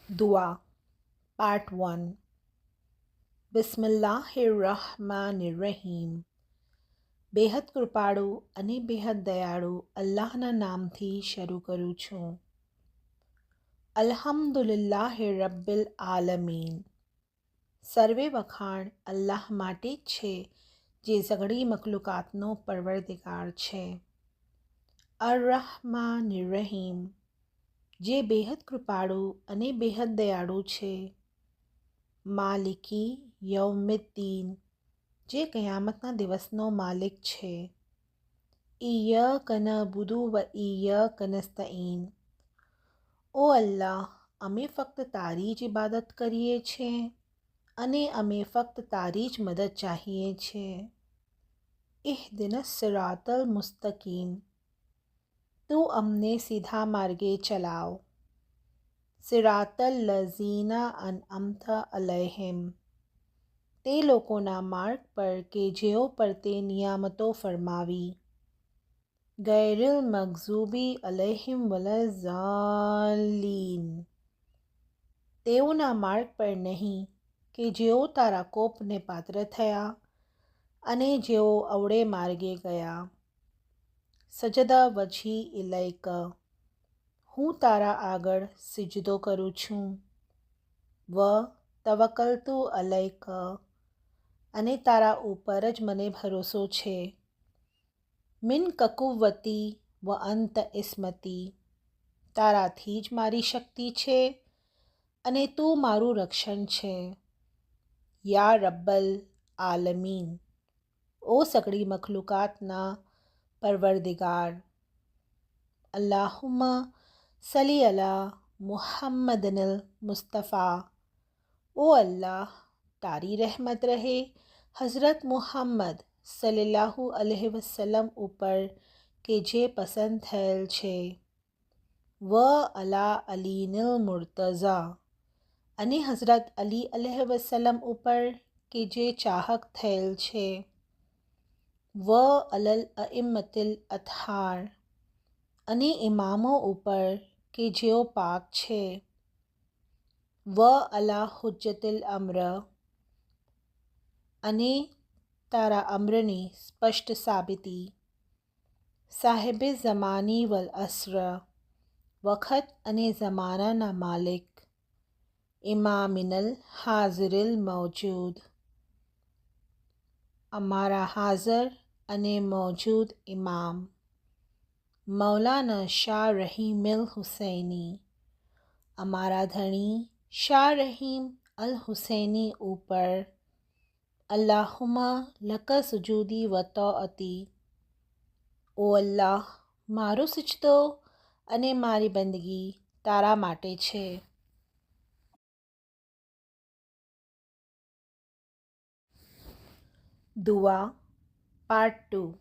દુઆ પાર્ટ 1 બિસ્મિલ્લાહિર્રહમાનિર્રહીમ. બેહદ કૃપાળુ અને બેહદ દયાળુ અલ્લાહના નામથી શરૂ કરું છું. અલ્હમ્દુલિલ્લાહિ રબ્બિલ આલમીન. સર્વે વખાણ અલ્લાહ માટે જ છે, જે સઘળી મખલુકાતનો પરવરદિગાર છે. અર-રહમાનિર-રહીમ, જે બેહદ કૃપાળુ અને બેહદ દયાળુ છે. માલિકી યૌમિદ્દીન, જે કયામતના દિવસનો માલિક છે. ઇય્યાક નઅબુદુ વ ઇય્યાક નસ્તઈન. ઓ અલ્લાહ, અમે ફક્ત તારી જ ઇબાદત કરીએ છીએ અને અમે ફક્ત તારી જ મદદ ચાહીએ છીએ. ઇહ્દિનસ સિરાતલ મુસ્તકીમ. તું અમને સીધા માર્ગે ચલાવ. સિરાતલ લઝીના અનઅમતા અલૈહિમ. તે લોકોના માર્ગ પર કે જેઓ પર તે નિયામતો ફરમાવી. ગૈરિલ મગઝૂબી અલૈહિમ વલઝાલીન. તેઓના માર્ગ પર નહીં કે જેઓ તારા કોપને પાત્ર થયા અને જેઓ અવળે માર્ગે ગયા. સજદા વજહી ઇલૈક. હું તારા આગળ સિજદો કરું છું. વ તવક્કલતુ અલૈક. અને તારા ઉપર જ મને ભરોસો છે. મિનક કુવ્વતી વ અંત ઇસ્મતી. તારાથી જ મારી શક્તિ છે અને તું મારું રક્ષણ છે. યા રબ્બલ આલમીન. ઓ સઘળી મખલુકાતના પરવરદિગાર. અલ્લાહુમ્મા સલ્લી અલા મુહમ્મદનિલ મુસ્તફા. ઓ અલ્લાહ, તારી રહેમત રહે હઝરત મુહમ્મદ સલ્લલ્લાહુ અલૈહિ વસલ્લમ ઉપર કે જે પસંદ થયેલ છે. વ અલા અલીનિલ મુર્તઝા. અને હઝરત અલી અલૈહિ વસલ્લમ ઉપર કે જે ચાહક થયેલ છે. વ અલલ અઇમ્મતિલ અતહાર. અને ઇમામો ઉપર કે જેઓ પાક છે. વ અલા હુજ્જતિલ અમ્ર. અને તારા અમ્રની સ્પષ્ટ સાબિતી. સાહિબે ઝમાની વલ અસ્ર. વખત અને ઝમાનાના માલિક. ઇમામિનલ હાઝિરિલ મૌજૂદ. અમારા હાજર અને મૌજૂદ ઇમામ. મૌલાના શાહ રહીમિલ હુસૈની. અમારા ધણી શાહ રહીમ અલ હુસૈની ઉપર. અલ્લાહુમ્મા લક સુજૂદી વ તોઅતી. ઓ અલ્લાહ, મારો સિજદો અને મારી બંદગી તારા માટે છે. દુઆ પાર્ટ 2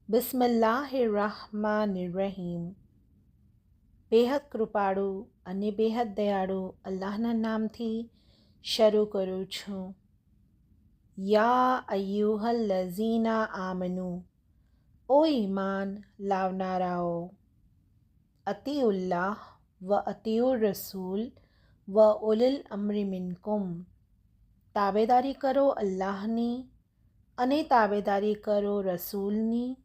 બિસ્મિલ્લાહિર્રહમાનિર્રહીમ. બેહદ કૃપાળુ અને બેહદ દયાળુ અલ્લાહના નામથી શરૂ કરું છું. યા અય્યુહલ લઝીના આમનુ. ઓ ઈમાન લાવનારાઓ. અતીઉલ્લાહ વ અતીઉર રસૂલ વ ઉલિલ અમ્રી મિનકુમ. તાબેદારી કરો અલ્લાહની અને તાબેદારી કરો રસૂલની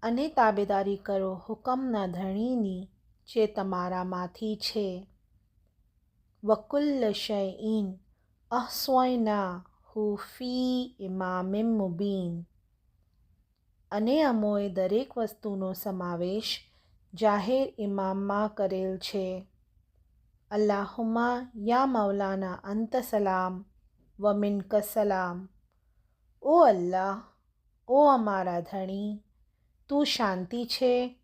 અને તાબેદારી કરો હુકમના ધણીની જે તમારામાંથી છે. વકુલ્લ શૈઇન અહ્સયનાહુ ફી ઇમામિમ મુબીન. અને અમોએ દરેક વસ્તુનો સમાવેશ જાહેર ઇમામમાં કરેલ છે. અલ્લાહુમ્મા યા મૌલાના અંત સલામ વ મિનક સલામ. ઓ અલ્લાહ, ઓ અમારા ધણી, તું શાંતિ છે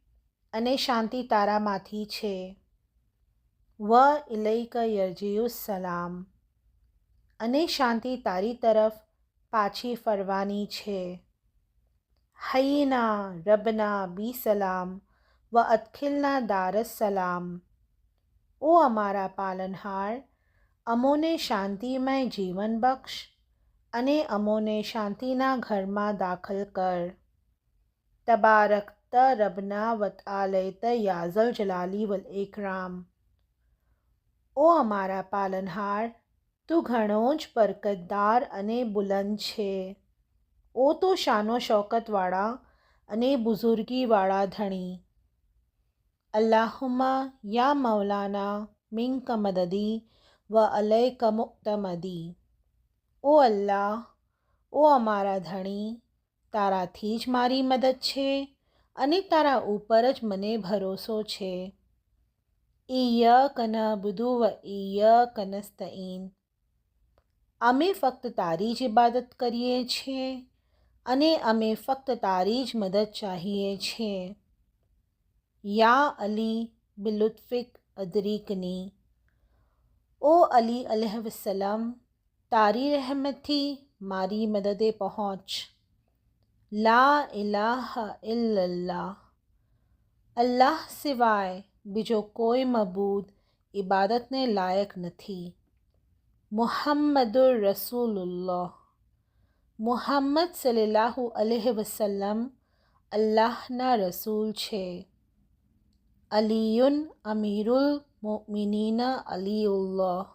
અને શાંતિ તારામાંથી છે. વ ઇલૈક યરજીઉસ સલામ. અને શાંતિ તારી તરફ પાછી ફરવાની છે. હય્યિના રબના બી સલામ વ અદખિલના દારસ સલામ. ઓ અમારા પાલનહાર, અમોને શાંતિમય જીવન બક્ષ અને અમોને શાંતિના ઘરમાં દાખલ કર. તબારકત રબના વતઆલૈત યા ઝલ જલાલી વલ ઇકરામ. ઓ અમારા પાલનહાર, તું ઘણો જ બરકતદાર અને બુલંદ છે. ઓ તો શાનો શૌકતવાળા અને બુઝુર્ગીવાળા ધણી. અલ્લાહુમ્મા યા મૌલાના મિન્ક મદદી વ અલૈક મુક્તમદી. ઓ અલ્લાહ, ઓ અમારા ધણી, તારાથી જ મારી મદદ છે અને તારા ઉપર જ મને ભરોસો છે. ઇય્યાક નઅબુદુ વ ઇય્યાક નસ્તઈન. અમે ફક્ત તારી જ ઇબાદત કરીએ છીએ અને અમે ફક્ત તારી જ મદદ ચાહીએ છીએ. યા અલી બિલુત્ફિક અદરીકની. ઓ અલી અલૈહિસ્સલામ, તારી રહેમતથી મારી મદદે પહોંચ. લા ઇલાહા ઇલ્લલ્લાહ. અલ્લાહ સિવાય બીજો કોઈ મબૂદ ઇબાદતને લાયક નથી. મુહમ્મદુર રસૂલુલ્લાહ. મુહમ્મદ સલ્લલ્લાહુ અલૈહિ વસલ્લમ અલ્લાહના રસૂલ છે. અલીયુન અમીરુલ મુમિનીન અલીઉલ્લાહ.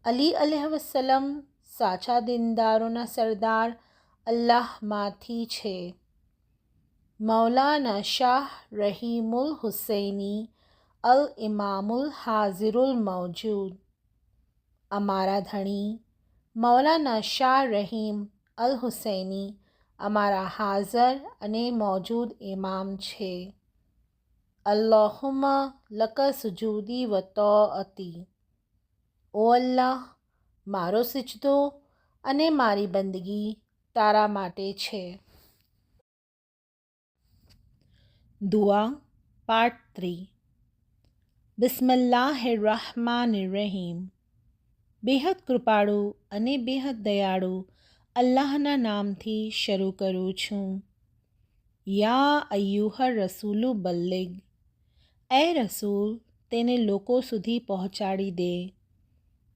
અલી અલૈહિસ્સલામ સાચા દીનદારોના સરદાર અલ્લાહમાંથી છે. મૌલાના શાહ રહીમુલ હુસૈની અલ ઇમામુલ હાઝિરુલ મૌજૂદ. અમારા ધણી મૌલાના શાહ રહીમ અલ હુસૈની અમારા હાજર અને મૌજૂદ ઇમામ છે. અલ્લાહુમ્મા લક સુજૂદી વ તોઅતી. ઓ અલ્લાહ, મારો સિજદો અને મારી બંદગી તારા માટે છે. દુઆ પાર્ટ 3. બિસ્મિલ્લાહિર્રહમાનિર્રહીમ. બેહદ કૃપાળુ અને બેહદ દયાળુ અલ્લાહના નામથી શરૂ કરું છું. યા અય્યુહર રસૂલુ બલ્લિગ. એ રસૂલ, તેને લોકો સુધી પહોંચાડી દે.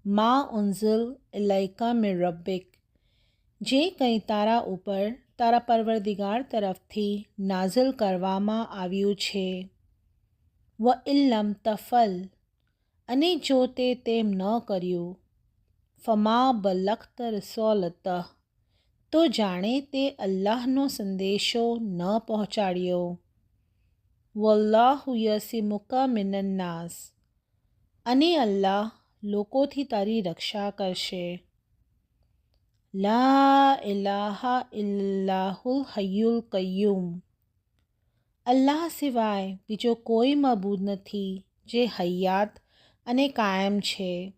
મા ઉન્ઝિલ ઇલૈકા મિર રબ્બિક. જે કંઈ તારા ઉપર તારા પરવરદિગાર તરફથી નાઝિલ કરવામાં આવ્યું છે. વ ઇલ્લમ તફલ. અને જો તે તેમ ન કર્યું. ફમા બલગત રિસાલતહ. તો જાણે તે અલ્લાહનો સંદેશો ન પહોંચાડ્યો. વલ્લાહુ યસિમુકા મિનન્નાસ. અને અલ્લાહ લોકોથી તારી રક્ષા કરશે. લા ઇલાહા ઇલ્લલ્લાહુલ હય્યુલ કય્યુમ. અલ્લાહ સિવાય બીજો કોઈ મબૂદ નથી જે હયાત અને કાયમ છે.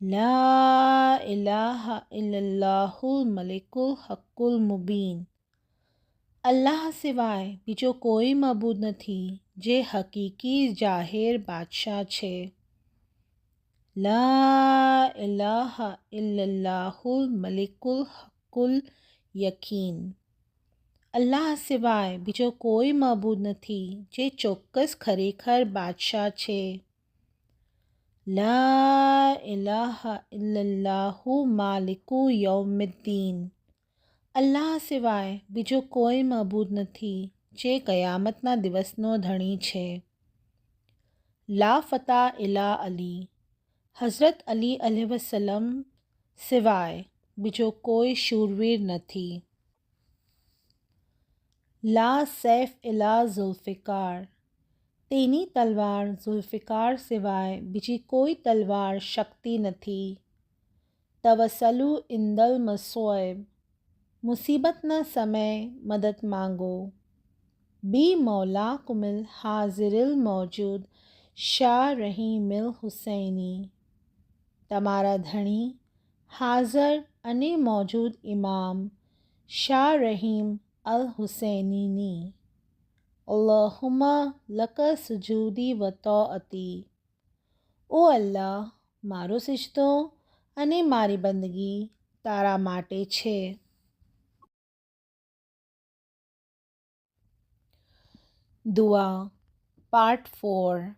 લા ઇલાહા ઇલ્લલ્લાહુલ મલિકુલ હક્કુલ મુબીન. અલ્લાહ સિવાય બીજો કોઈ મબૂદ નથી જે હકીકી જાહેર બાદશાહ છે. લા ઇલાહા ઇલ્લલ્લાહુલ મલિકુલ હક્કુલ યકીન. અલ્લાહ સિવાય બીજો કોઈ મબૂદ નથી જે ચોક્કસ ખરેખર બાદશાહ છે. લા ઇલાહા ઇલ્લલ્લાહુ માલિકુ યૌમિદ્દીન. અલ્લાહ સિવાય બીજો કોઈ મબૂદ નથી જે કયામતના દિવસનો ધણી છે. લા ફતા ઇલા અલી. હઝરત અલી અલૈહિસ્સલામ સિવાય બીજો કોઈ શૂરવીર નથી. લા સૈફ ઇલા ઝુલ્ફિકાર. તેની તલવાર ઝુલ્ફિકાર સિવાય બીજી કોઈ તલવાર શક્તિ નથી. તવસલુ ઇન્દલ મસોઇબ. મુસીબતના સમયે મદદ માંગો. બી મૌલા કુમિલ હાઝિરિલ મૌજૂદ શાહ રહીમિલ હુસૈની. તમારા ધણી હાજર અને મૌજૂદ ઇમામ શાહ રહીમ અલ હુસૈનીની. અલ્લાહુમ્મા લક સુજૂદી વ તોઅતી. ઓ અલ્લાહ, મારો સિજદો અને મારી બંદગી તારા માટે છે. દુઆ પાર્ટ 4.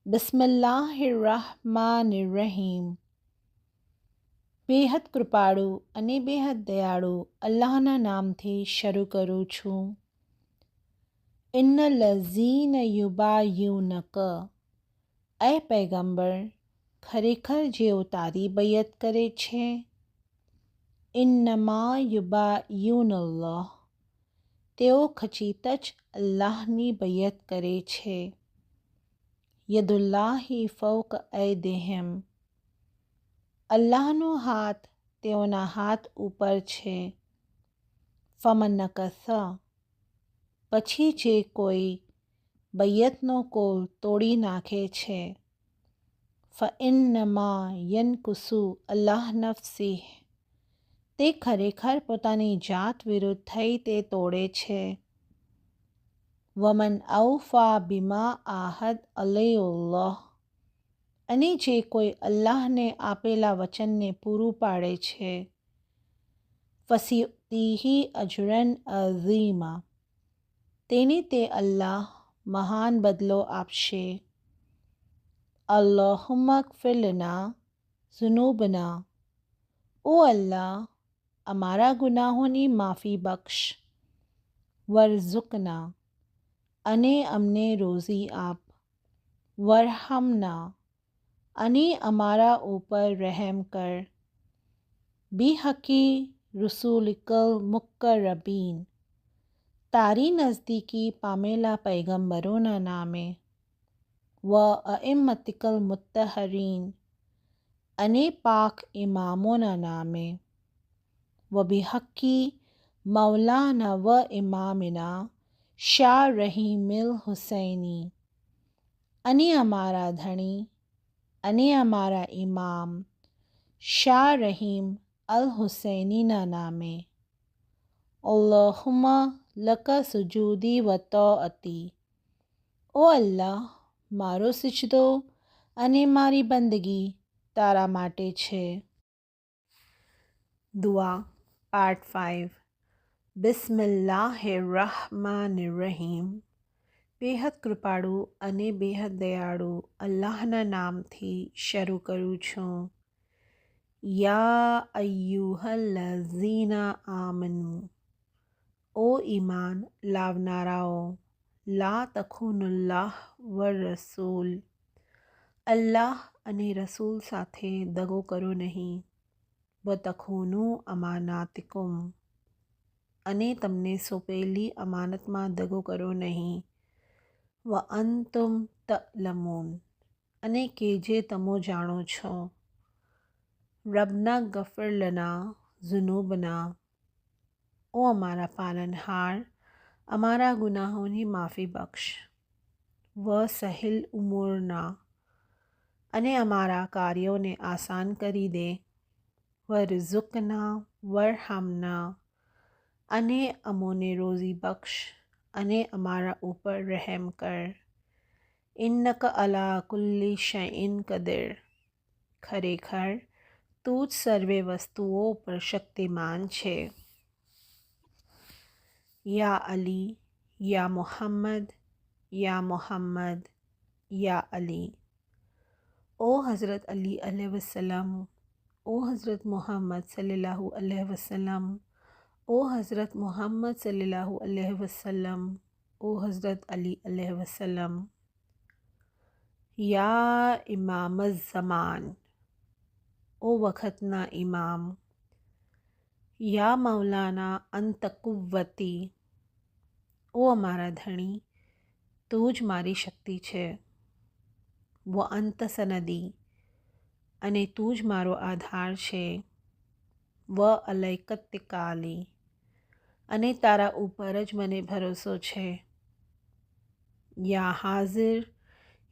બિસ્મિલ્લાહિર્રહમાનિર્રહીમ. બેહદ કૃપાળુ અને બેહદ દયાળુ અલ્લાહના નામથી શરૂ કરું છું. ઇન્નલઝીન યુબાય્યુનક. એ પૈગંબર, ખરેખર જેઓ તારી બૈયત કરે છે, ઇન્નમા યુબાયુનલ્લાહ, તેઓ ખચિત જ અલ્લાહની બૈયત કરે છે. યદુલ્લાહી ફૌક ઐદિહિમ, અલ્લાહનો હાથ તેઓના હાથ ઉપર છે. ફમન નકસા, પછી જે કોઈ બૈયતનો કોલ તોડી નાખે છે, ફઇન્નમા યનકુસુ અલ્લાહ નફસિહ, તે ખરેખર પોતાની જાત વિરુદ્ધ થઈ તે તોડે છે. વમન ઔફા બિમા આહદ અલૈહુલ્લાહ, અને જે કોઈ અલ્લાહને આપેલા વચનને પૂરું પાડે છે, ફસિયુતીહી અજરન અઝીમા, તેને તે અલ્લાહ મહાન બદલો આપશે. અલ્લાહુમ્મા અગફિર લના ઝુનૂબના, ઓ અલ્લાહ, અમારા ગુનાહોની માફી બક્ષ. વર્ઝુકના, અને અમને રોઝી આપ. વરહમના, અને અમારા ઉપર રહેમ કર. બિહકી રસૂલિકલ મુક્કરબીન, તારી નજદીકી પામેલા પૈગંબરોના નામે. વ અઇમ્મતિકલ મુત્તહરીન, અને પાક ઇમામોના નામે. વ બિહકી મૌલાના વ ઇમામિના શાહ રહીમિલ હુસૈની, અને અમારા ધણી અને અમારા ઇમામ શાહ રહીમ અલ હુસૈનીના નામે. અલ્લાહુમ્મા લકા સુજૂદી વ તોઅતી, ઓ અલ્લાહ, મારો સિજદો અને મારી બંદગી તારા માટે છે. દુઆ પાર્ટ 5. બિસ્મિલ્લાહિર્રહમાનિર્રહીમ. બેહદ કૃપાળુ અને બેહદ દયાળુ અલ્લાહના નામથી શરૂ કરું છું. યા અય્યુહલ્લઝીના આમનુ, ઓ ઈમાન લાવનારાઓ, લા તખુનુલ્લાહ વરરસૂલ, અલ્લાહ અને રસૂલ સાથે દગો કરો નહીં. વતખૂનુ અમાનાતિકુમ, અને તમને સોંપેલી અમાનતમાં દગો કરો નહીં. વ અંતુમ તઅલમૂન, અને કે જે તમો જાણો છો. રબ્ના ગફિર લના ઝુનૂબના, ઓ અમારા પાલનહાર, અમારા ગુનાહોની માફી બક્ષ. વ સહિલ ઉમૂરના, અને અમારા કાર્યોને આસાન કરી દે. વર્ઝુકના વરહમના, અને અમોને રોઝી બક્ષ અને અમારા ઉપર રહેમ કર. ઇન્નક અલા કુલ્લિ શૈઇન કદીર, ખરેખર તું જ સર્વે વસ્તુઓ પર શક્તિમાન છે. યા અલી, યા મુહમ્મદ, યા મુહમ્મદ, યા અલી. ઓ હઝરત અલી અલૈહિ વસલ્લમ, ઓ હઝરત મુહમ્મદ સલ્લલ્લાહુ અલૈહિ વસલ્લમ, ઓ હઝરત મુહમ્મદ સલ્લલ્લાહુ અલૈહિ વસલ્લમ, ઓ હઝરત અલી અલૈહિ વસલ્લમ. યા ઇમામઝ ઝમાન, ઓ વખતના ઇમામ. યા મૌલાના અંત કુવ્વતી, ઓ અમારા ધણી, તું જ મારી શક્તિ છે. વ અંત સનદી, અને તું જ મારો આધાર છે. વ અલૈકત્તિકાલી, અને તારા ઉપર જ મને ભરોસો છે. યા હાઝિર,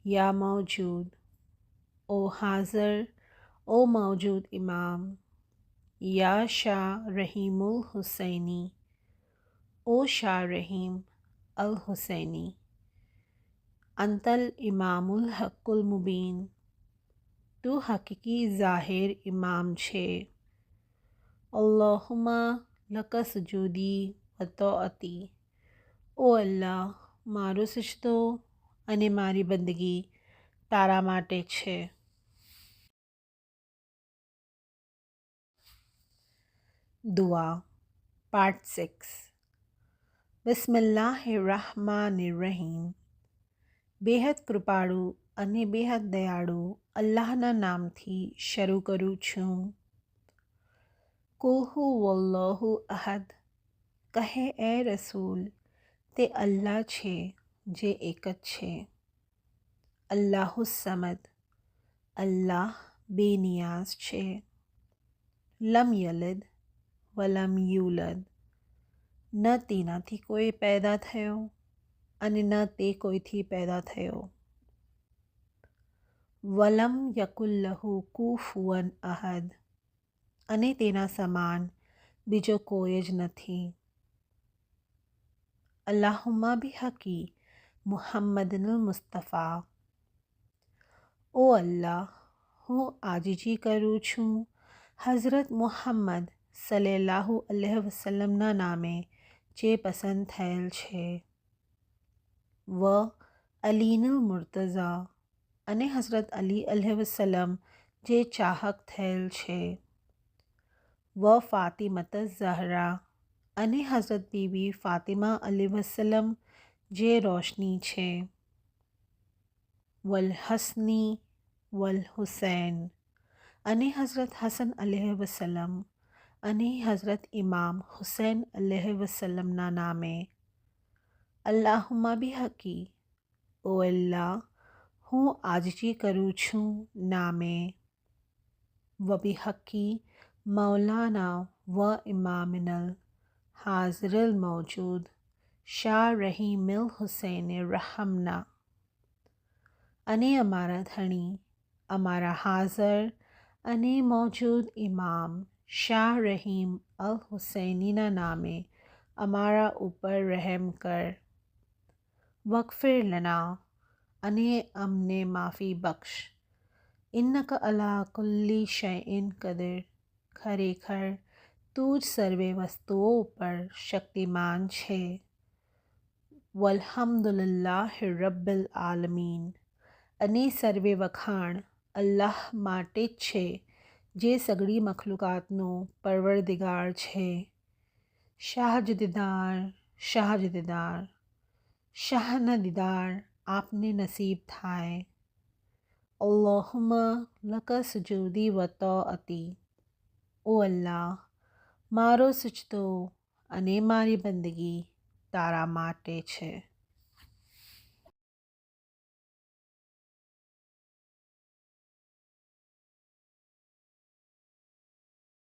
યા મૌજૂદ, ઓ હાઝર, ઓ મૌજૂદ ઇમામ. યા શાહ રહીમુલ હુસૈની, ઓ શાહ રહીમ અલ હુસૈની. અંતલ ઇમામુલ હક્કુલ મુબીન, તું હકીકી ઝાહિર ઇમામ છે. અલ્લાહુમ્મા લકા સુજૂદી વ તોઅતી, ઓ અલ્લાહ, મારો સિજદો અને મારી બંદગી તારા માટે છે. દુઆ પાર્ટ 6. બિસ્મિલ્લાહિર્રહમાનિર્રહીમ. બેહદ કૃપાળુ અને બેહદ દયાળુ અલ્લાહના નામથી શરૂ કરું છું. કુલ હુવલ્લાહુ અહદ. કહે એ રસૂલ, તે અલ્લાહ છે જે એક જ છે. અલ્લાહુ સમદ. અલ્લાહ બેનિયાઝ છે. લમ યલિદ વલમ યુલદ. ન તેનાથી કોઈ પેદા થયો અને ન તે કોઈથી પેદા થયો. વલમ યકુલ્લહુ કુફુવન અહદ. અને તેના સમાન બીજો કોઈ જ નથી. અલ્લાહુમ્મા બિહકી મુહમ્મદનુલ મુસ્તફા. ઓ અલ્લાહ, હું આજીજી કરું છું હઝરત મુહમ્મદ સલ્લલ્લાહુ અલૈહિ વસલ્લમના નામે જે પસંદ થયેલ છે. વ અલીનુલ મુર્તઝા. અને હઝરત અલી અલૈહિ વસલ્લમ જે ચાહક થયેલ છે. વ ફાતિમત ઝહરા. અને હઝરત બીબી ફાતિમા અલૈહિ વસલ્લમ જે રોશની છે. વલ હસની વલ હુસૈન. અને હઝરત હસન અલૈહિ વસલ્લમ અને હઝરત ઇમામ હુસૈન અલૈહિ વસલ્લમના નામે. અલ્લાહુમ્મા બિહકી. ઓ અલ્લાહ, હું આજીજી કરું છું નામે. વ બિહકી મૌલાના વ ઇમામિનલ હાઝિરલ મૌજૂદ શાહ રહીમિલ હુસૈન રહમના. અને અમારા ધણી, અમારા હાઝર અને મૌજૂદ ઇમામ શાહ રહીમ અલ હુસૈનીના નામે અમારા ઉપર રહેમ કર. વગફિર લના. અને અમને માફી બક્ષ. ઇન્નક અલા કુલ્લી શૈઇન કદીર. ખરેખર તું જ સર્વે વસ્તુઓ ઉપર શક્તિમાન છે. વલ્હમ્દુલિલ્લાહિ રબ્બિલ આલમીન. અને સર્વે વખાણ અલ્લાહ માટે જ છે જે સઘળી મખલુકાતનો પરવરદિગાર છે. શાહજદીદાર, શાહજદીદાર. શાહના દીદાર આપને નસીબ થાય. અલ્લાહુમ્મા લક સુજૂદી વ તોઅતી. ઓ અલ્લાહ, મારો સજદો અને મારી બંદગી તારા માટે છે.